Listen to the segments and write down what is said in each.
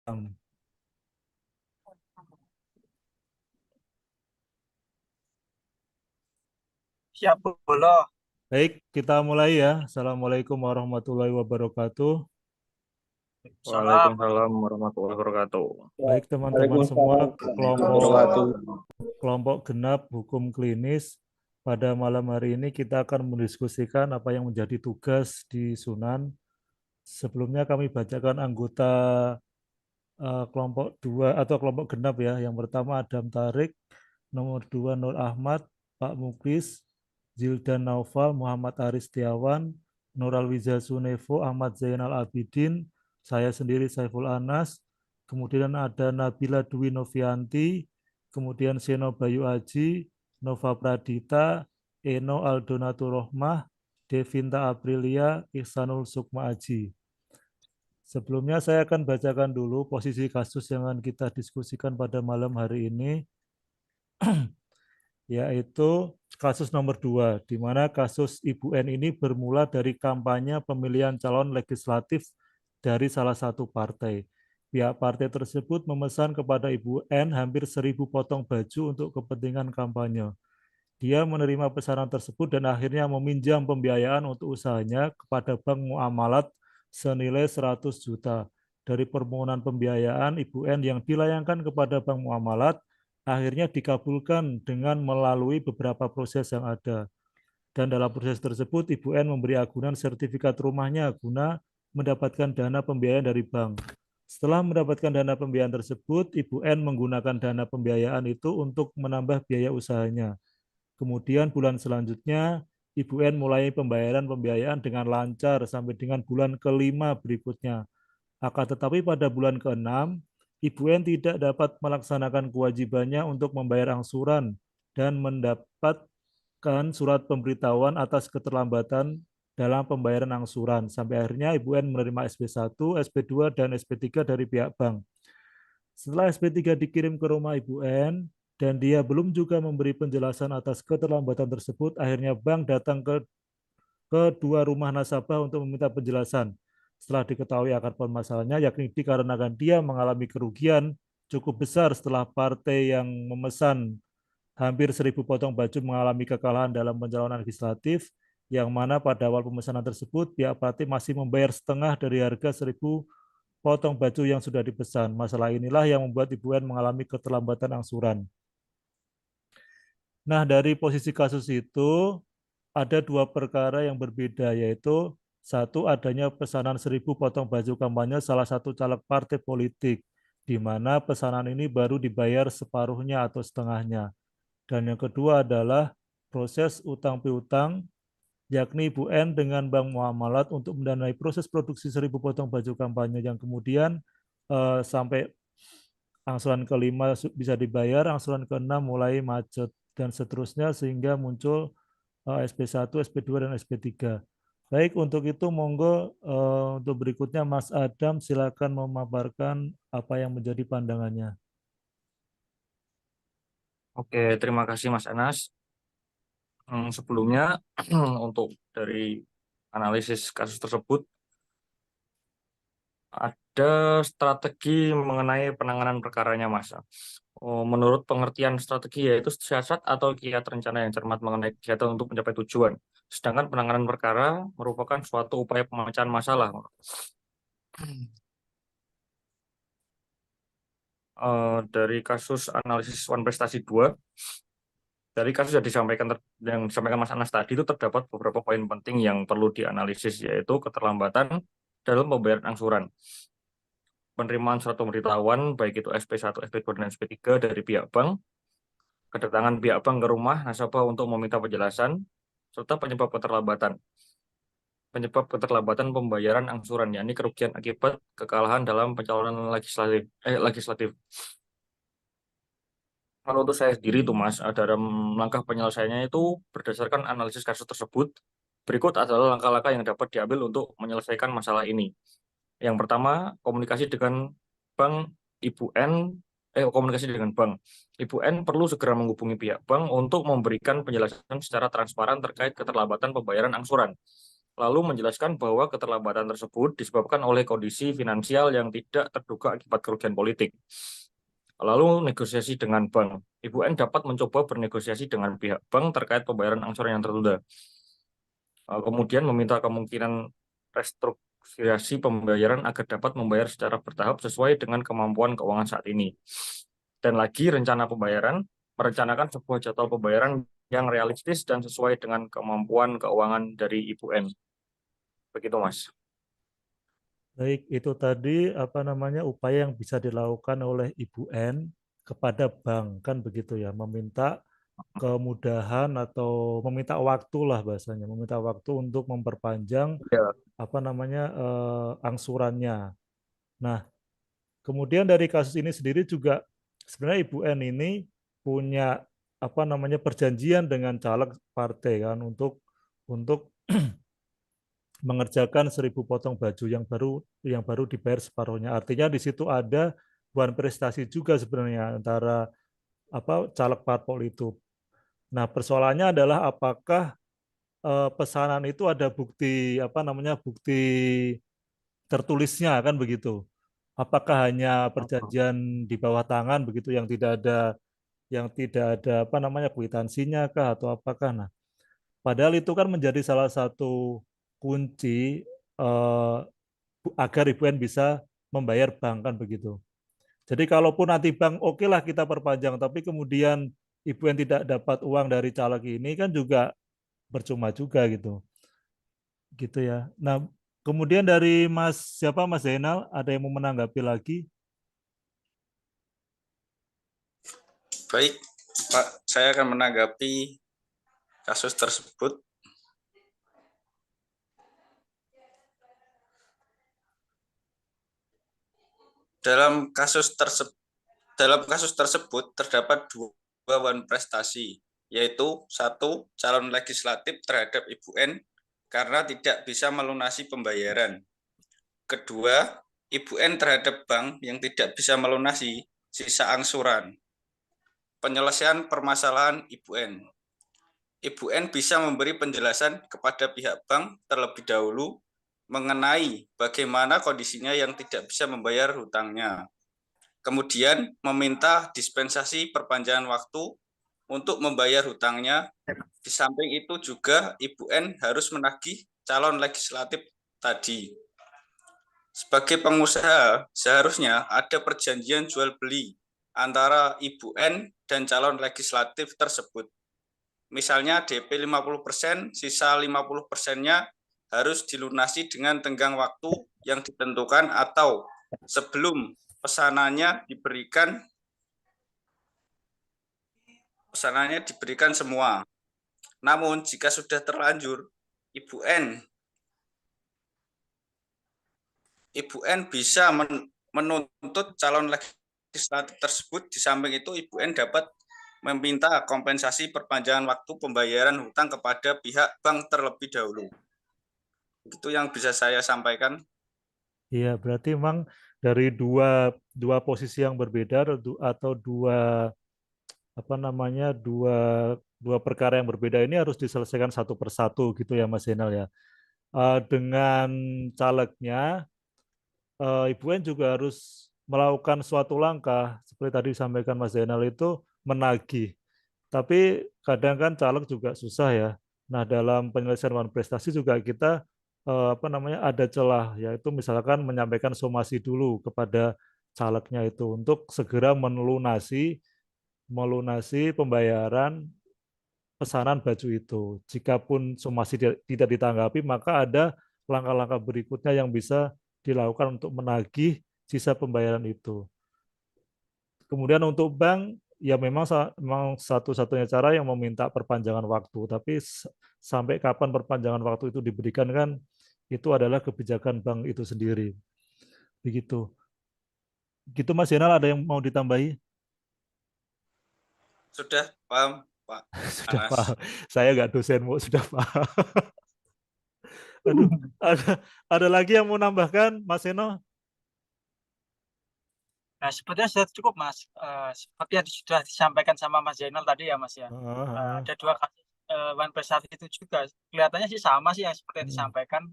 Siap, boleh. Baik, kita mulai ya. Assalamualaikum warahmatullahi wabarakatuh. Salam. Waalaikumsalam warahmatullahi wabarakatuh. Baik, teman-teman semua, Waalaikumsalam kelompok warahmatullahi wabarakatuh. kelompok genap hukum klinis. Pada malam hari ini kita akan mendiskusikan apa yang menjadi tugas di Sunan. Sebelumnya kami bacakan anggota kelompok dua atau kelompok genap ya. Yang pertama Adam Tarik, nomor dua Nur Ahmad, Pak Muklis, Zildan Naufal, Muhammad Aris Setiawan, Nur Alwiza Sunevo, Ahmad Zainal Abidin, saya sendiri Saiful Anas, kemudian ada Nabila Dwi Novianti, kemudian Seno Bayu Aji, Nova Pradita, Eno Aldonatu Rohmah, Devinta Aprilia, Ihsanul Sukma Aji. Sebelumnya saya akan bacakan dulu posisi kasus yang akan kita diskusikan pada malam hari ini, yaitu kasus nomor 2, di mana kasus Ibu N ini bermula dari kampanye pemilihan calon legislatif dari salah satu partai. Pihak partai tersebut memesan kepada Ibu N hampir 1.000 potong baju untuk kepentingan kampanye. Dia menerima pesanan tersebut dan akhirnya meminjam pembiayaan untuk usahanya kepada Bank Muamalat senilai 100 juta. Dari permohonan pembiayaan Ibu N yang dilayangkan kepada Bank Muamalat akhirnya dikabulkan dengan melalui beberapa proses yang ada. Dan dalam proses tersebut Ibu N memberi agunan sertifikat rumahnya guna mendapatkan dana pembiayaan dari bank. Setelah mendapatkan dana pembiayaan tersebut, Ibu N menggunakan dana pembiayaan itu untuk menambah biaya usahanya. Kemudian bulan selanjutnya, Ibu N mulai pembayaran pembiayaan dengan lancar sampai dengan bulan kelima berikutnya. Akan tetapi pada bulan ke-6, Ibu N tidak dapat melaksanakan kewajibannya untuk membayar angsuran dan mendapatkan surat pemberitahuan atas keterlambatan dalam pembayaran angsuran. Sampai akhirnya Ibu N menerima SP1, SP2, dan SP3 dari pihak bank. Setelah SP3 dikirim ke rumah Ibu N, dan dia belum juga memberi penjelasan atas keterlambatan tersebut, akhirnya bank datang ke kedua rumah nasabah untuk meminta penjelasan. Setelah diketahui akar permasalahannya, yakni dikarenakan dia mengalami kerugian cukup besar setelah partai yang memesan hampir 1.000 potong baju mengalami kekalahan dalam pencalonan legislatif, yang mana pada awal pemesanan tersebut pihak partai masih membayar setengah dari harga 1.000 potong baju yang sudah dipesan. Masalah inilah yang membuat Ibu N mengalami keterlambatan angsuran. Nah, dari posisi kasus itu ada dua perkara yang berbeda, yaitu satu, adanya pesanan 1.000 potong baju kampanye salah satu caleg partai politik, di mana pesanan ini baru dibayar separuhnya atau setengahnya. Dan yang kedua adalah proses utang piutang, yakni Ibu N dengan Bank Muamalat untuk mendanai proses produksi 1.000 potong baju kampanye yang kemudian sampai angsuran kelima bisa dibayar, angsuran keenam mulai macet, dan seterusnya sehingga muncul SP1, SP2, dan SP3. Baik, untuk itu monggo untuk berikutnya Mas Adam silakan memaparkan apa yang menjadi pandangannya. Oke, terima kasih Mas Anas. Sebelumnya untuk dari analisis kasus tersebut ada strategi mengenai penanganan perkaranya Mas. Menurut pengertian strategi yaitu siasat atau kiat rencana yang cermat mengenai kegiatan untuk mencapai tujuan. Sedangkan penanganan perkara merupakan suatu upaya pemecahan masalah. Dari kasus analisis One Prestasi 2, dari kasus yang disampaikan Mas Anas tadi itu terdapat beberapa poin penting yang perlu dianalisis, yaitu keterlambatan dalam pembayaran angsuran, penerimaan surat pemberitahuan baik itu SP1, SP2, dan SP3 dari pihak bank, kedatangan pihak bank ke rumah nasabah untuk meminta penjelasan, serta penyebab keterlambatan pembayaran angsuran, yakni kerugian akibat kekalahan dalam pencalonan legislatif. Kalau untuk saya sendiri itu Mas, dalam langkah penyelesaiannya itu berdasarkan analisis kasus tersebut, berikut adalah langkah-langkah yang dapat diambil untuk menyelesaikan masalah ini. Yang pertama, bank Ibu N, komunikasi dengan bank. Ibu N perlu segera menghubungi pihak bank untuk memberikan penjelasan secara transparan terkait keterlambatan pembayaran angsuran. lalu menjelaskan bahwa keterlambatan tersebut disebabkan oleh kondisi finansial yang tidak terduga akibat kerugian politik. Lalu negosiasi dengan bank. Ibu N dapat mencoba bernegosiasi dengan pihak bank terkait pembayaran angsuran yang tertunda. Kemudian meminta kemungkinan restrukturisasi pembayaran agar dapat membayar secara bertahap sesuai dengan kemampuan keuangan saat ini. Dan lagi rencana pembayaran, merencanakan sebuah jadwal pembayaran yang realistis dan sesuai dengan kemampuan keuangan dari Ibu N. Begitu, Mas. Baik, itu tadi apa namanya upaya yang bisa dilakukan oleh Ibu N kepada bank, kan begitu ya, meminta kemudahan atau meminta waktu lah bahasanya, meminta waktu untuk memperpanjang Ya, apa namanya angsurannya. Nah, kemudian dari kasus ini sendiri juga sebenarnya Ibu N ini punya apa namanya perjanjian dengan caleg partai kan untuk mengerjakan 1.000 potong baju yang baru dibayar separuhnya. Artinya di situ ada bukan prestasi juga sebenarnya antara apa caleg parpol itu. Nah, persoalannya adalah apakah pesanan itu ada bukti apa namanya bukti tertulisnya kan begitu. Apakah hanya perjanjian di bawah tangan begitu yang tidak ada apa namanya kwitansinya kah atau apakah? Nah, padahal itu kan menjadi salah satu kunci agar Ibu N bisa membayar bank kan begitu. Jadi kalaupun nanti bank oke lah kita perpanjang, tapi kemudian Ibu N tidak dapat uang dari caleg ini kan juga percuma juga gitu. Gitu ya. Nah, kemudian dari Mas Zainal ada yang mau menanggapi lagi? Baik, Pak, saya akan menanggapi kasus tersebut. Dalam kasus tersebut terdapat dua wan prestasi, yaitu satu, calon legislatif terhadap Ibu N karena tidak bisa melunasi pembayaran. Kedua, Ibu N terhadap bank yang tidak bisa melunasi sisa angsuran. Penyelesaian permasalahan Ibu N. Ibu N bisa memberi penjelasan kepada pihak bank terlebih dahulu mengenai bagaimana kondisinya yang tidak bisa membayar hutangnya. Kemudian meminta dispensasi perpanjangan waktu untuk membayar hutangnya. Di samping itu juga Ibu N harus menagih calon legislatif tadi. Sebagai pengusaha, seharusnya ada perjanjian jual beli antara Ibu N dan calon legislatif tersebut. Misalnya DP 50%, sisa 50%-nya harus dilunasi dengan tenggang waktu yang ditentukan atau sebelum pesanannya diberikan semua. Namun jika sudah terlanjur, Ibu N bisa menuntut calon legislatif tersebut. Di samping itu Ibu N dapat meminta kompensasi perpanjangan waktu pembayaran hutang kepada pihak bank terlebih dahulu. Itu yang bisa saya sampaikan. Iya, berarti memang dari dua posisi yang berbeda atau dua apa namanya dua perkara yang berbeda ini harus diselesaikan satu persatu gitu ya Mas Zainal ya. Dengan calegnya Ibu N juga harus melakukan suatu langkah seperti tadi disampaikan Mas Zainal itu menagih. Tapi kadang kan caleg juga susah ya. Nah, dalam penyelesaian wan prestasi juga kita apa namanya ada celah yaitu misalkan menyampaikan somasi dulu kepada calegnya itu untuk segera melunasi pembayaran pesanan baju itu. Jikapun somasi tidak ditanggapi, maka ada langkah-langkah berikutnya yang bisa dilakukan untuk menagih sisa pembayaran itu. Kemudian untuk bank, ya memang satu-satunya cara yang meminta perpanjangan waktu. Tapi sampai kapan perpanjangan waktu itu diberikan kan, itu adalah kebijakan bank itu sendiri. Begitu. Gitu Mas Zainal, ada yang mau ditambahi? Sudah paham, Pak Sudah Anas? paham. Saya nggak dosen, Bu. Sudah paham. Aduh, ada lagi yang mau nambahkan, Mas Eno? Nah, sebetulnya sudah cukup, Mas. Seperti yang sudah disampaikan sama Mas Zainal tadi ya, Mas ya. Ah, Ada dua kasus one prestasi itu juga. Kelihatannya sih sama sih yang seperti yang disampaikan.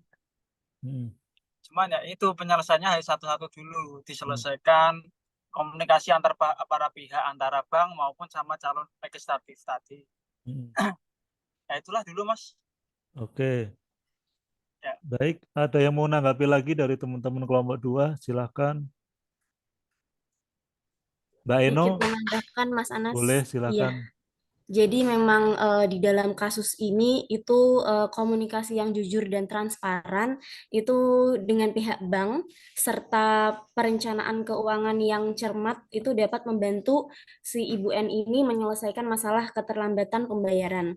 Cuman ya itu penyelesaiannya harus satu-satu dulu diselesaikan, komunikasi antar para pihak, antara bank maupun sama calon legislatif tadi. Ya itulah dulu Mas. Oke. Ya. Baik, ada yang mau menanggapi lagi dari teman-teman kelompok 2? Silakan. Mbak Eno, Sedikit menambahkan Mas Anas. boleh Iya. silakan. Jadi memang di dalam kasus ini itu komunikasi yang jujur dan transparan itu dengan pihak bank serta perencanaan keuangan yang cermat itu dapat membantu si Ibu N ini menyelesaikan masalah keterlambatan pembayaran.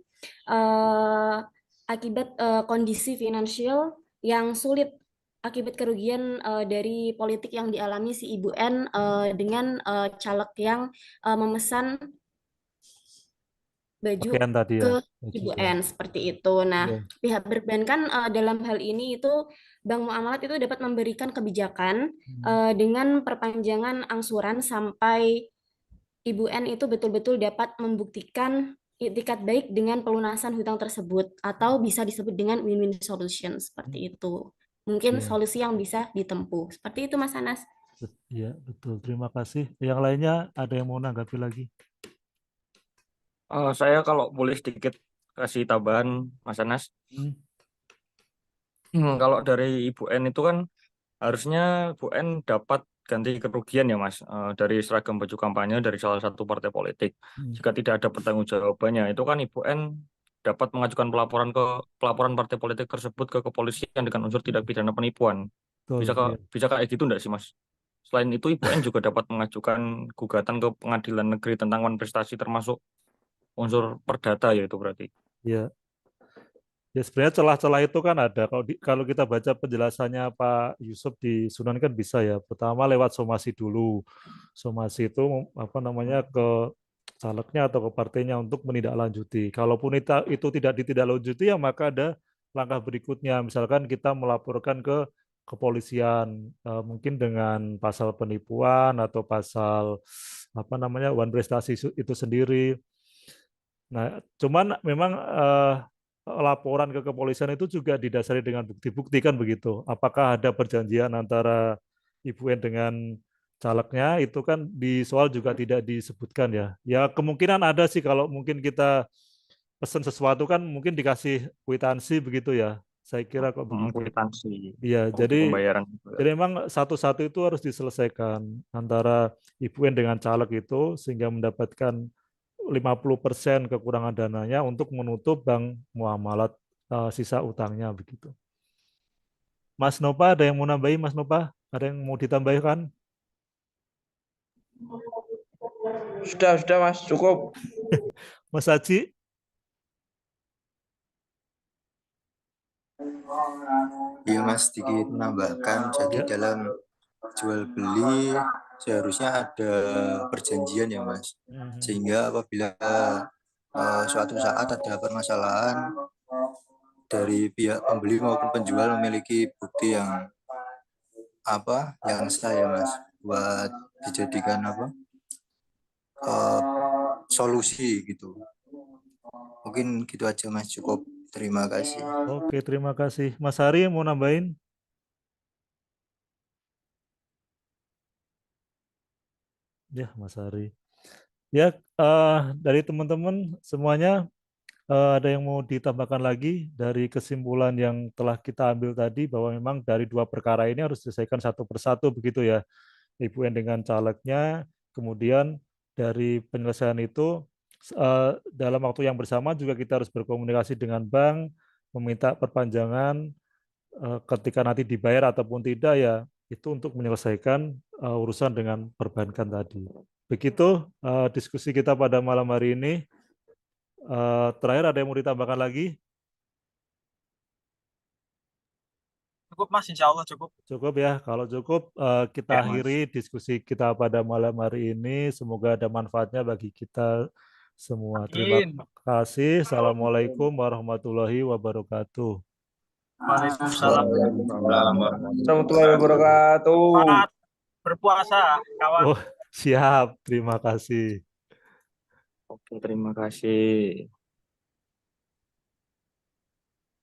Akibat kondisi finansial yang sulit akibat kerugian dari politik yang dialami si Ibu N dengan caleg yang memesan baju Pakaian tadi ke ya. Ibu N seperti itu. Nah, pihak perbankan dalam hal ini itu Bank Muamalat itu dapat memberikan kebijakan dengan perpanjangan angsuran sampai Ibu N itu betul-betul dapat membuktikan itikat baik dengan pelunasan hutang tersebut atau bisa disebut dengan win-win solution seperti itu. Mungkin solusi yang bisa ditempuh. Seperti itu Mas Anas. Iya, betul. Terima kasih. Yang lainnya ada yang mau menanggapi lagi? Saya kalau boleh sedikit kasih tambahan, Mas Anas. Kalau dari Ibu N itu kan harusnya Bu N dapat ganti kerugian ya Mas, dari seragam baju kampanye dari salah satu partai politik. Jika tidak ada pertanggungjawabannya, itu kan Ibu N dapat mengajukan pelaporan partai politik tersebut ke kepolisian dengan unsur tindak pidana penipuan. Bisa kayak gitu enggak sih Mas? Selain itu Ibu N juga dapat mengajukan gugatan ke Pengadilan Negeri tentang wan prestasi termasuk unsur perdata ya itu berarti. Iya. Ya sebenarnya celah-celah itu kan ada. Kalau kita baca penjelasannya Pak Yusuf di Sunan kan bisa ya. Pertama lewat somasi dulu. Somasi itu ke calegnya atau ke partainya untuk menindaklanjuti. Kalaupun itu tidak ditindaklanjuti ya maka ada langkah berikutnya. Misalkan kita melaporkan ke kepolisian mungkin dengan pasal penipuan atau pasal wan prestasi itu sendiri. Nah, cuman memang laporan ke kepolisian itu juga didasari dengan bukti-bukti kan begitu. Apakah ada perjanjian antara Ibu N dengan calegnya itu kan di soal juga tidak disebutkan ya. Ya kemungkinan ada sih kalau mungkin kita pesan sesuatu kan mungkin dikasih kwitansi begitu ya. Saya kira kok begitu. Kwitansi. Iya, jadi pembayaran. Jadi memang satu-satu itu harus diselesaikan antara Ibu N dengan caleg itu sehingga mendapatkan 50% kekurangan dananya untuk menutup Bank Muamalat sisa utangnya begitu. Mas Nova ada yang mau nambahin Mas Nova? Ada yang mau ditambahkan? Sudah Mas, cukup. Mas Haji? Iya Mas, sedikit menambahkan. Jadi dalam jual beli seharusnya ada perjanjian ya Mas. Sehingga apabila suatu saat ada permasalahan dari pihak pembeli maupun penjual memiliki bukti yang sah ya Mas buat dijadikan solusi gitu. Mungkin gitu aja Mas, cukup. Terima kasih. Oke, terima kasih. Mas Hari mau nambahin? Ya, Mas Hari. Ya, dari teman-teman semuanya ada yang mau ditambahkan lagi dari kesimpulan yang telah kita ambil tadi bahwa memang dari dua perkara ini harus diselesaikan satu persatu begitu ya, Ibu N dengan calegnya, kemudian dari penyelesaian itu dalam waktu yang bersama juga kita harus berkomunikasi dengan bank, meminta perpanjangan ketika nanti dibayar ataupun tidak ya, itu untuk menyelesaikan urusan dengan perbankan tadi. Begitu diskusi kita pada malam hari ini. Terakhir ada yang mau ditambahkan lagi? Cukup Mas, insya Allah cukup. Cukup ya, kalau cukup kita akhiri diskusi kita pada malam hari ini. Semoga ada manfaatnya bagi kita semua. Terima kasih. Assalamualaikum warahmatullahi wabarakatuh. Waalaikumsalam warahmatullahi wabarakatuh. Selamat berpuasa, kawan. Oh, siap. Terima kasih. Oke, terima kasih.